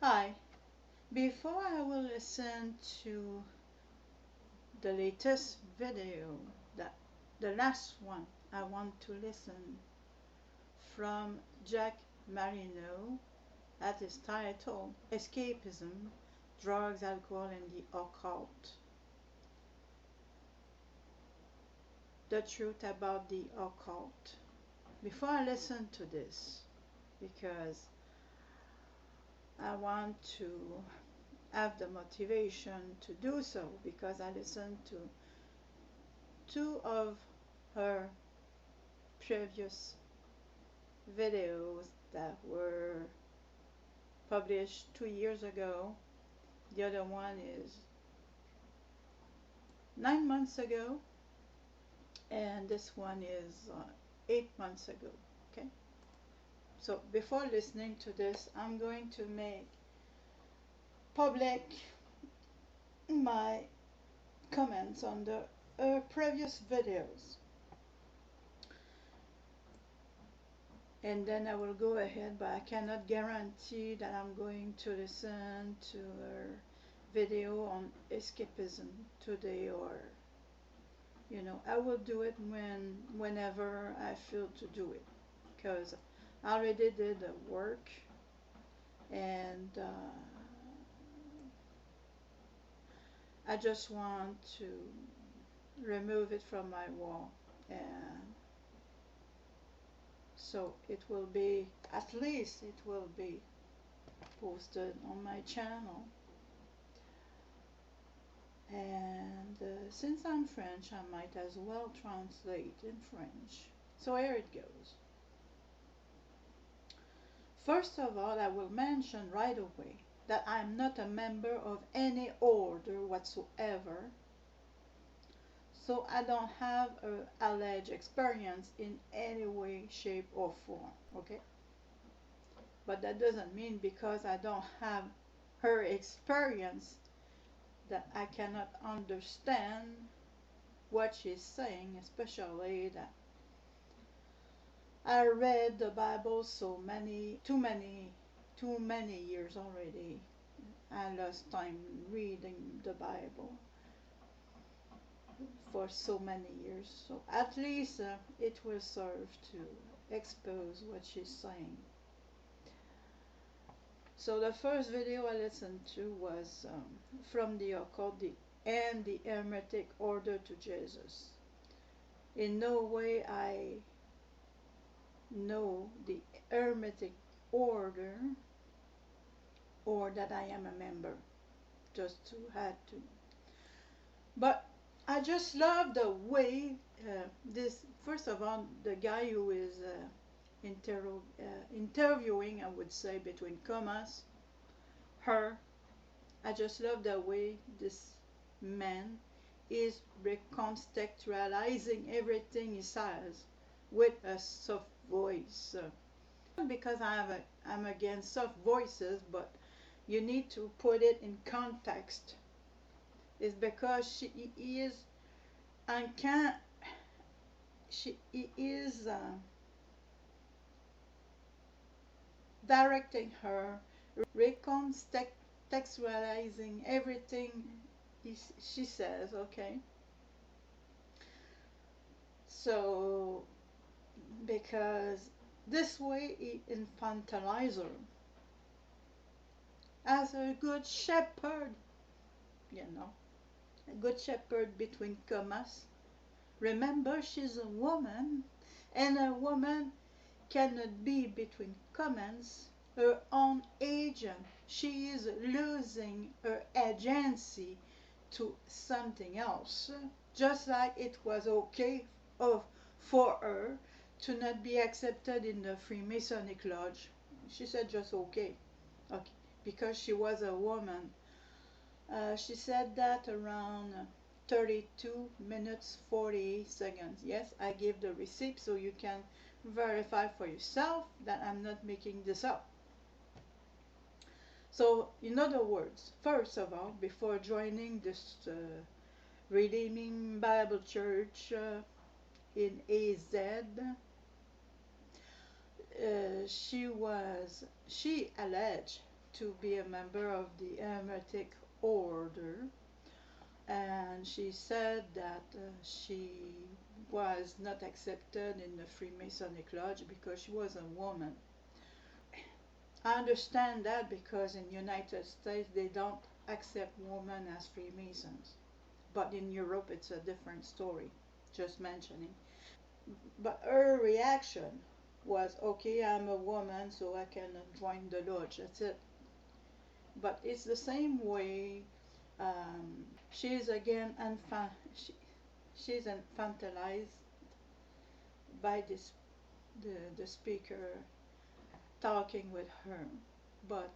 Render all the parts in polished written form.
Hi, before I will listen to the latest video, the last one I want to listen from Jack Marino that is titled Escapism, Drugs, Alcohol and the Occult. The truth about the occult. Before I listen to this, because I want to have the motivation to do so, because I listened to two of her previous videos that were published 2 years ago. The other one is 9 months ago, and this one is 8 months ago. Okay, so before listening to this, I'm going to make public my comments on the previous videos, and then I will go ahead, but I cannot guarantee that I'm going to listen to her video on escapism today, or I will do it whenever I feel to do it, because I already did the work, and I just want to remove it from my wall, and so it will be, at least it will be posted on my channel. And since I'm French, I might as well translate in French. So here it goes. First of all, I will mention right away that I'm not a member of any order whatsoever, so I don't have an alleged experience in any way, shape, or form, okay? But that doesn't mean because I don't have her experience that I cannot understand what she's saying, especially that I read the Bible too many years already. I lost time reading the Bible for so many years, so at least it will serve to expose what she's saying. So the first video I listened to was from the occult and the Hermetic Order to Jesus. In no way I know the Hermetic Order or that I am a member, just to add to. But I just love the way first of all, the guy who is interviewing, I would say between commas, her, I just love the way this man is re-contextualizing everything he says with a soft voice. Because I'm against soft voices, but you need to put it in context. It's because she is directing her, recontextualizing everything she says, okay? So, because this way he infantilizes her as a good shepherd, a good shepherd between commas. Remember, she's a woman, and a woman cannot be between commas her own agent. She is losing her agency to something else, just like it was okay for her to not be accepted in the Freemasonic lodge. She said just okay, because she was a woman. She said that around 32 minutes 48 seconds. Yes, I gave the receipt so you can verify for yourself that I'm not making this up. So, in other words, first of all, before joining this Redeeming Bible Church in AZ, she alleged to be a member of the Hermetic order, and she said that she was not accepted in the Freemasonic lodge because she was a woman. I understand that because in the United States they don't accept women as Freemasons, but in Europe it's a different story, just mentioning. But her reaction was, okay, I'm a woman, so I can join the lodge, that's it. But it's the same way. She's again she's infantilized by the speaker talking with her, but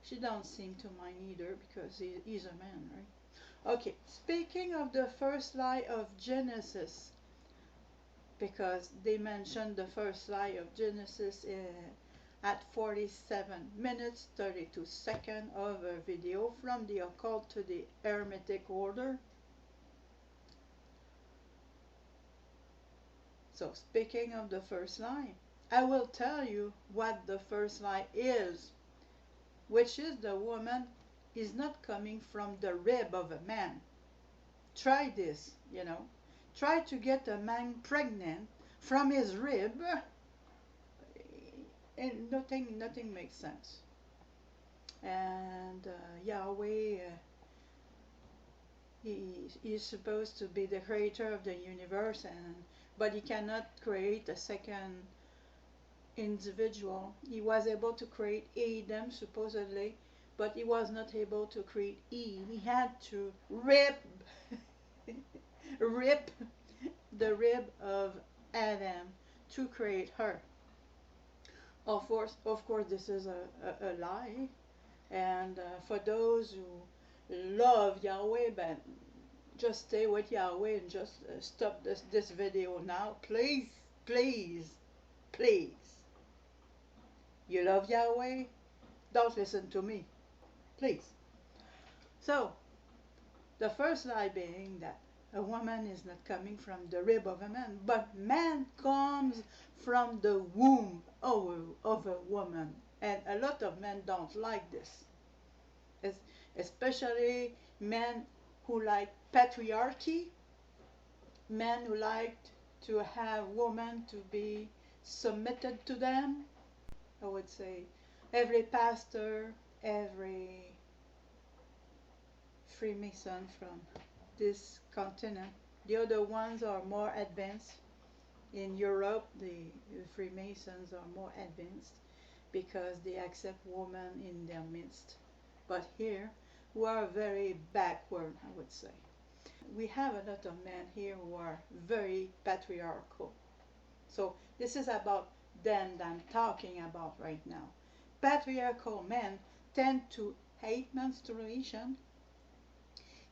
she don't seem to mind either because he's a man, right? Okay, speaking of the first lie of Genesis, because they mentioned the first lie of Genesis at 47 minutes 32 seconds of a video from the occult to the Hermetic order. So speaking of the first lie, I will tell you what the first lie is, which is the woman is not coming from the rib of a man. Try this, Try to get a man pregnant from his rib, and nothing makes sense. And Yahweh, he is supposed to be the creator of the universe, but he cannot create a second individual. He was able to create Adam supposedly, but he was not able to create Eve. He had to rip the rib of Adam to create her. Of course, this is a lie, and for those who love Yahweh, but just stay with Yahweh and just stop this video now, please, please, please. You love Yahweh? Don't listen to me, please. So, the first lie being that a woman is not coming from the rib of a man, but man comes from the womb of a woman. And a lot of men don't like this, especially men who like patriarchy, men who like to have women to be submitted to them. I would say every pastor, every Freemason from this continent. The other ones are more advanced. In Europe, the Freemasons are more advanced because they accept women in their midst. But here, we are very backward, I would say. We have a lot of men here who are very patriarchal. So this is about them that I'm talking about right now. Patriarchal men tend to hate menstruation,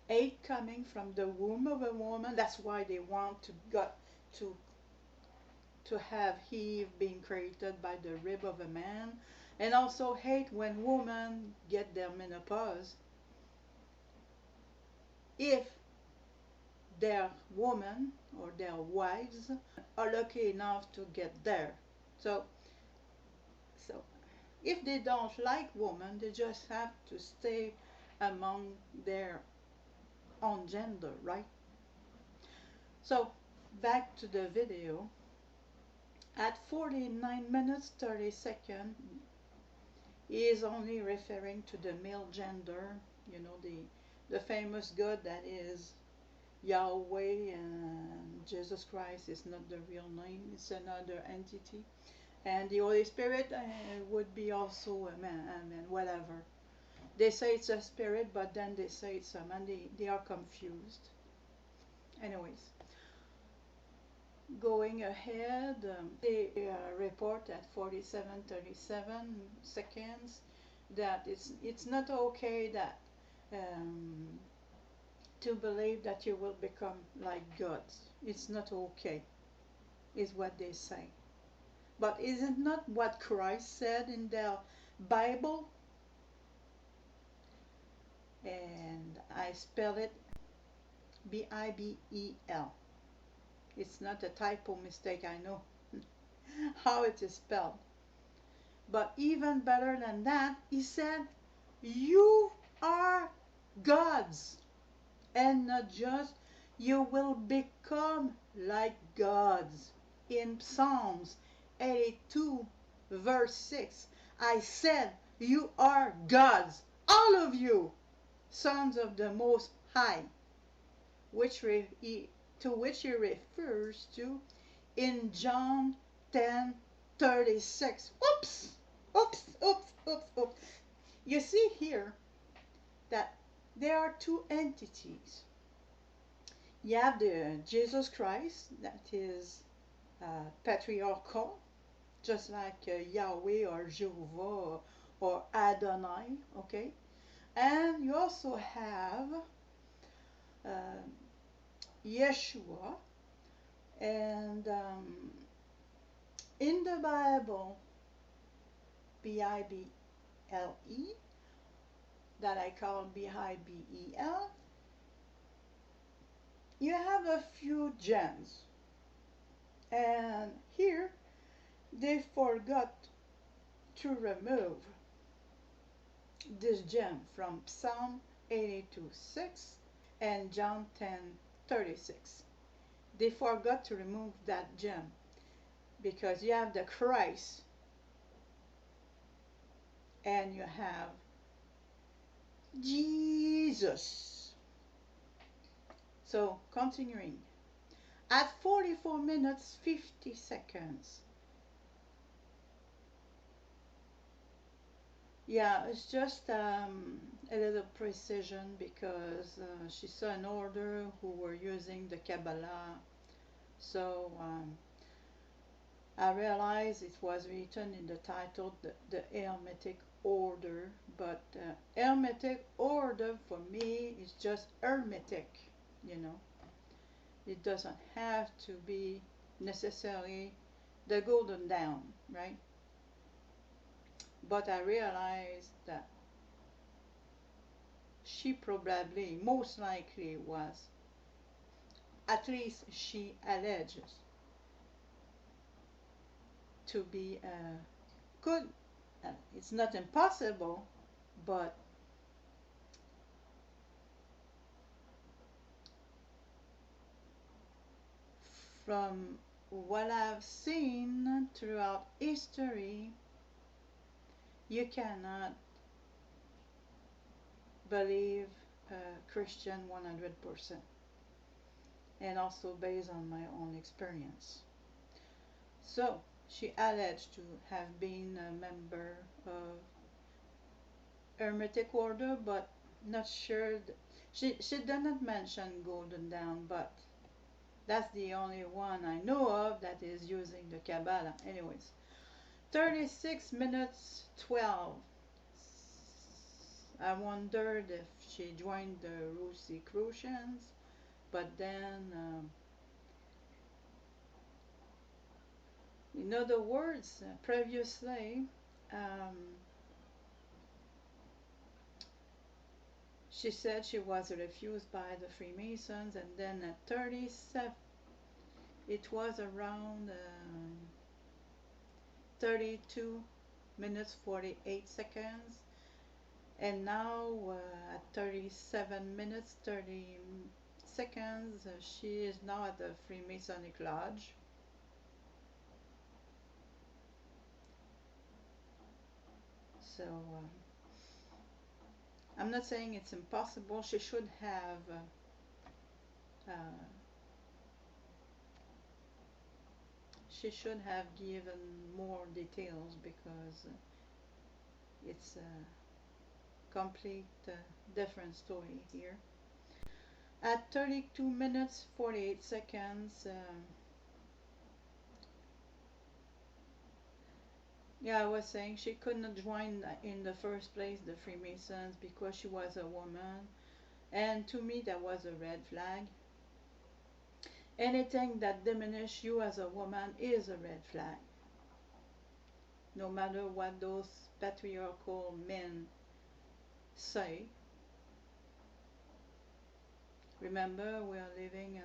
hate coming from the womb of a woman. That's why they want to have Eve being created by the rib of a man, and also hate when women get their menopause if their woman or their wives are lucky enough to get there. So if they don't like women, they just have to stay among their own gender, right? So back to the video. At 49 minutes 30 seconds, he is only referring to the male gender, the famous God that is Yahweh, and Jesus Christ is not the real name, it's another entity. And the Holy Spirit would be also a man, whatever. They say it's a spirit, but then they say it's a man. They are confused. Anyways, going ahead, they report at 47:37 seconds that it's not okay that to believe that you will become like gods. It's not okay, is what they say. But is it not what Christ said in the Bible? And I spell it Bibel. It's not a typo mistake, I know how it is spelled. But even better than that, he said, you are gods. And not just, you will become like gods. In Psalms 82, verse 6, I said, you are gods, all of you, sons of the Most High, to which he refers to in John 10:36. Oops, oops, oops, oops, oops. You see here that there are two entities. You have the Jesus Christ, that is patriarchal, just like Yahweh or Jehovah or Adonai, okay? And you also have Yeshua, and in the Bible, B-I-B-L-E, that I call B-I-B-E-L, you have a few gems. And here, they forgot to remove this gem from Psalm 82:6 and John 10:36. They forgot to remove that gem because you have the Christ and you have Jesus. So, continuing. At 44 minutes 50 seconds. Yeah, it's just a little precision because she saw an order who were using the Kabbalah. So I realized it was written in the title, the Hermetic Order, but Hermetic Order for me is just hermetic, you know. It doesn't have to be necessarily the Golden Dawn, right? But I realized that she probably, most likely was, at least she alleges, to be good. It's not impossible, but from what I've seen throughout history, you cannot believe Christian 100%, and also based on my own experience. So she alleged to have been a member of Hermetic Order, but not sure. She did not mention Golden Dawn, but that's the only one I know of that is using the Kabbalah. Anyways, 36 minutes 12. I wondered if she joined the Rosicrucians, but then, in other words, previously, she said she was refused by the Freemasons, and then at 37, it was around 32 minutes 48 seconds, and now at 37 minutes 30 seconds, she is now at the Freemasonic Lodge. So I'm not saying it's impossible. She should have given more details because it's a complete different story here. At 32 minutes 48 seconds, yeah, I was saying she could not join in the first place the Freemasons because she was a woman, and to me that was a red flag. Anything that diminishes you as a woman is a red flag, no matter what those patriarchal men say. Remember, we are living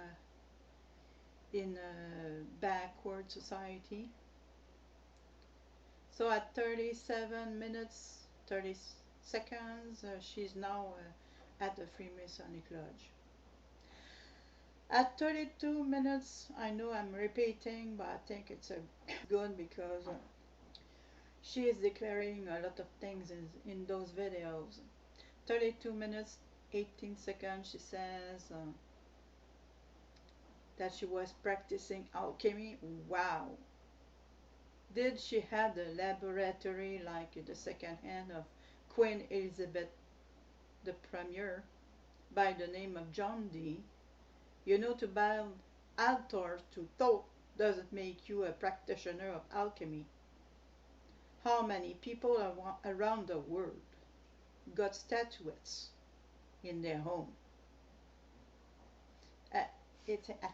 in a backward society. So at 37 minutes 30 seconds, she's now at the Freemasonic Lodge. At 32 minutes, I know I'm repeating, but I think it's good because she is declaring a lot of things in those videos. 32 minutes 18 seconds, she says that she was practicing alchemy. Wow! Did she have the laboratory like the second hand of Queen Elizabeth the Premier by the name of John Dee? You know, to build altars to thought doesn't make you a practitioner of alchemy. How many people around the world got statuettes in their home? I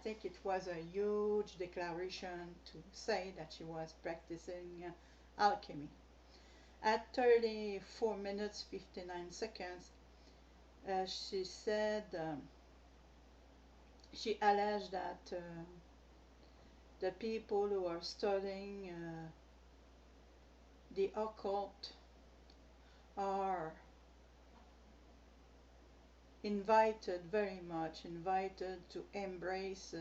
think it was a huge declaration to say that she was practicing alchemy. At 34 minutes 59 seconds, she said, she alleged that the people who are studying the occult are very much invited to embrace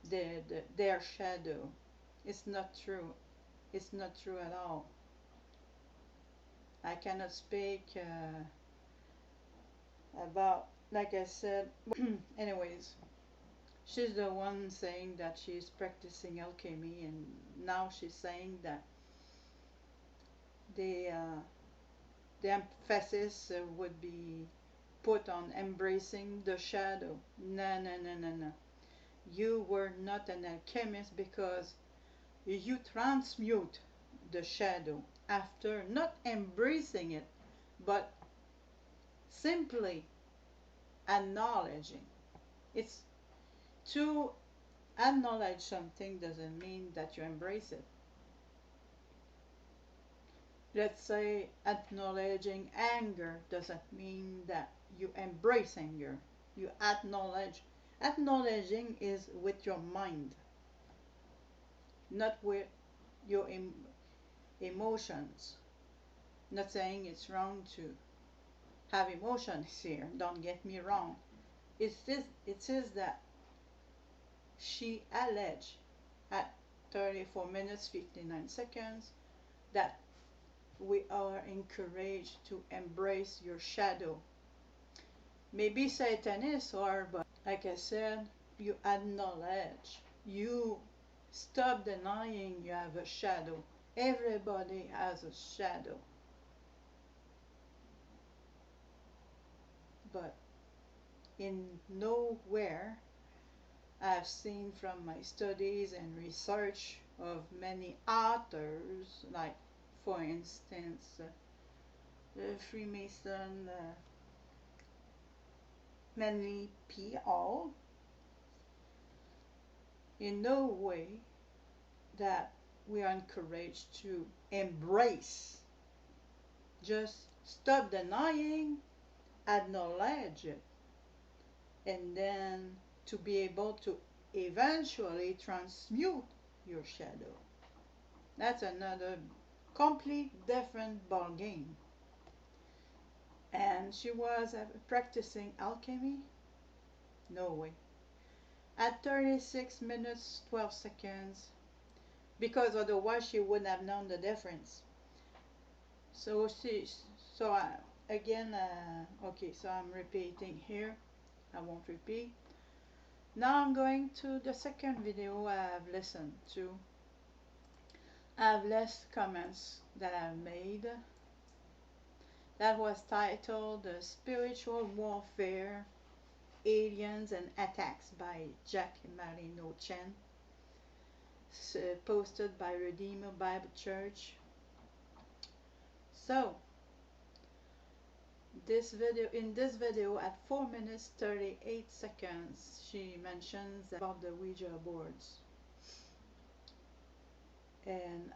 their shadow. It's not true. It's not true at all. I cannot speak about, like I said, anyways, she's the one saying that she's practicing alchemy, and now she's saying that the emphasis would be put on embracing the shadow. No, no, no, no, no. You were not an alchemist because you transmute the shadow after not embracing it, but simply acknowledging. It's to acknowledge something doesn't mean that you embrace it. Let's say acknowledging anger doesn't mean that you embrace anger. You acknowledge. Acknowledging is with your mind, not with your emotions. Not saying it's wrong to have emotions here, don't get me wrong. It says that she alleged at 34 minutes 59 seconds that we are encouraged to embrace your shadow. Maybe Satanists are, but like I said, you acknowledge. You stop denying you have a shadow. Everybody has a shadow. But in nowhere I've seen from my studies and research of many authors, like for instance the Freemason Manly P. Hall, in no way that we are encouraged to embrace. Just stop denying, acknowledge it, and then to be able to eventually transmute your shadow. That's another complete different ball game. And she was practicing alchemy? No way. At 36 minutes 12 seconds, because otherwise she wouldn't have known the difference. So again, okay, so I'm repeating here. I won't repeat. Now I'm going to the second video I've listened to. I have less comments that I've made. That was titled Spiritual Warfare, Aliens and Attacks by Jack Marino Chen, posted by Redeemer Bible Church. So, in this video at 4 minutes 38 seconds, she mentions about the Ouija boards. And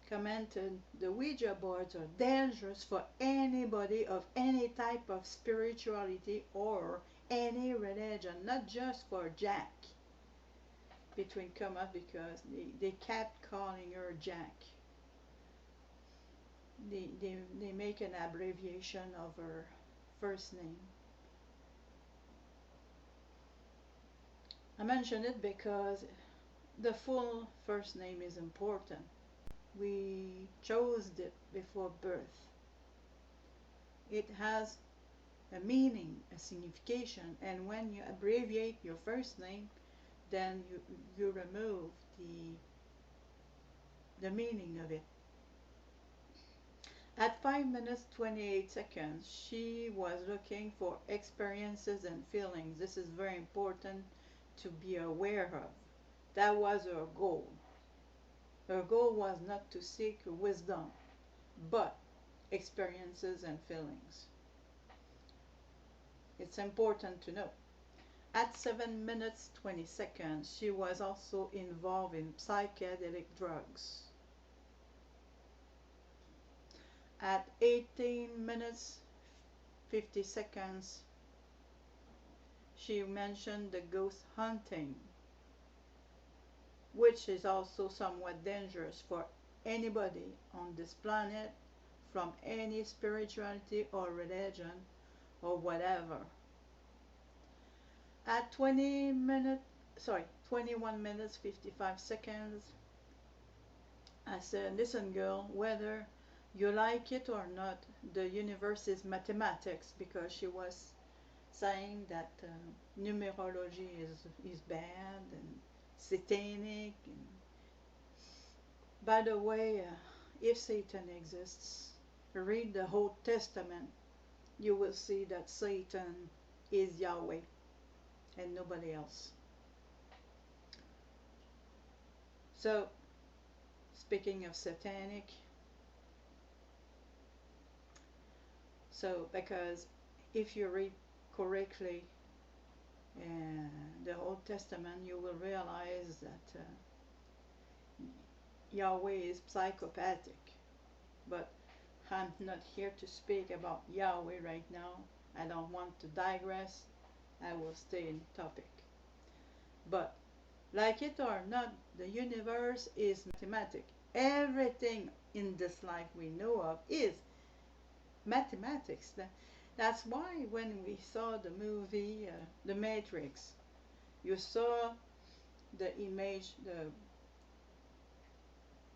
commented, the Ouija boards are dangerous for anybody of any type of spirituality or any religion, not just for Jack, between commas, because they kept calling her Jack. they make an abbreviation of her first name. I mention it because the full first name is important. We chose it before birth. It has a meaning, a signification, and when you abbreviate your first name, then you remove the meaning of it. At 5 minutes 28 seconds, she was looking for experiences and feelings. This is very important to be aware of. That was her goal. Her goal was not to seek wisdom, but experiences and feelings. It's important to know. At 7 minutes 20 seconds, she was also involved in psychedelic drugs. At 18 minutes 50 seconds, she mentioned the ghost hunting, which is also somewhat dangerous for anybody on this planet from any spirituality or religion or whatever. At 21 minutes 55 seconds, I said, listen girl, whether you like it or not, the universe is mathematics, because she was saying that numerology is bad and satanic. And by the way, if Satan exists, read the Old Testament. You will see that Satan is Yahweh and nobody else. So, speaking of satanic, so because if you read correctly the Old Testament, you will realize that Yahweh is psychopathic. But I'm not here to speak about Yahweh right now. I don't want to digress. I will stay in topic. But like it or not, the universe is mathematics. Everything in this life we know of is mathematics. That's why when we saw the movie The Matrix, you saw the image, the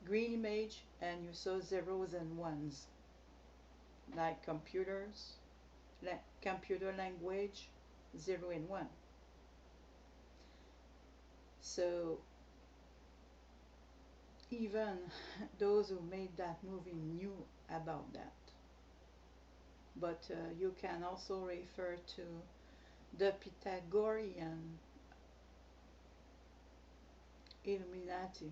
green image, and you saw zeros and ones, like computers, computer language, 0 and 1. So even those who made that movie knew about that. But you can also refer to the Pythagorean Illuminati.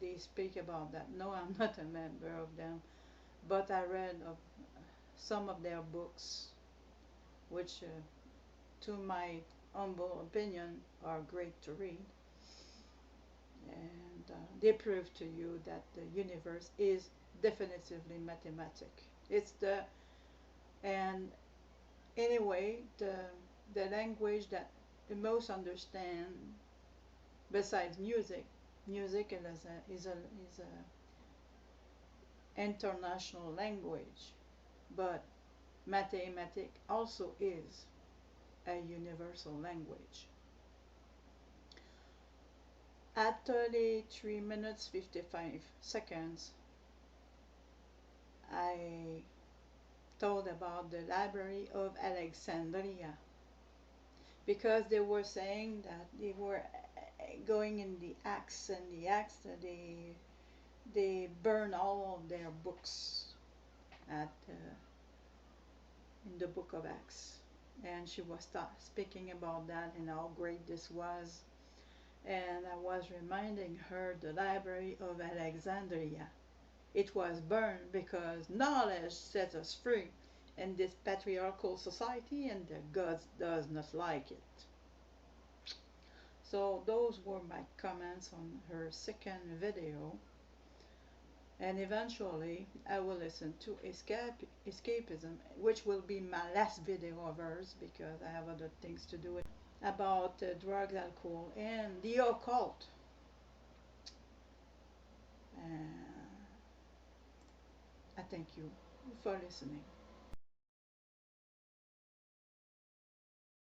They speak about that. No, I'm not a member of them, but I read of some of their books, which to my humble opinion are great to read, and they prove to you that the universe is definitively mathematic. It's the and anyway the language that the most understand besides music is a international language, but mathematics also is a universal language. At 33 minutes 55 seconds, I told about the Library of Alexandria, because they were saying that they were going in the Acts, and the Acts they burn all of their books at in the book of Acts, and she was speaking about that and how great this was, and I was reminding her the Library of Alexandria. It was burned because knowledge sets us free in this patriarchal society, and the God does not like it. So those were my comments on her second video, and eventually I will listen to Escapism, which will be my last video of hers, because I have other things to do about drugs, alcohol, and the occult. thank you for listening.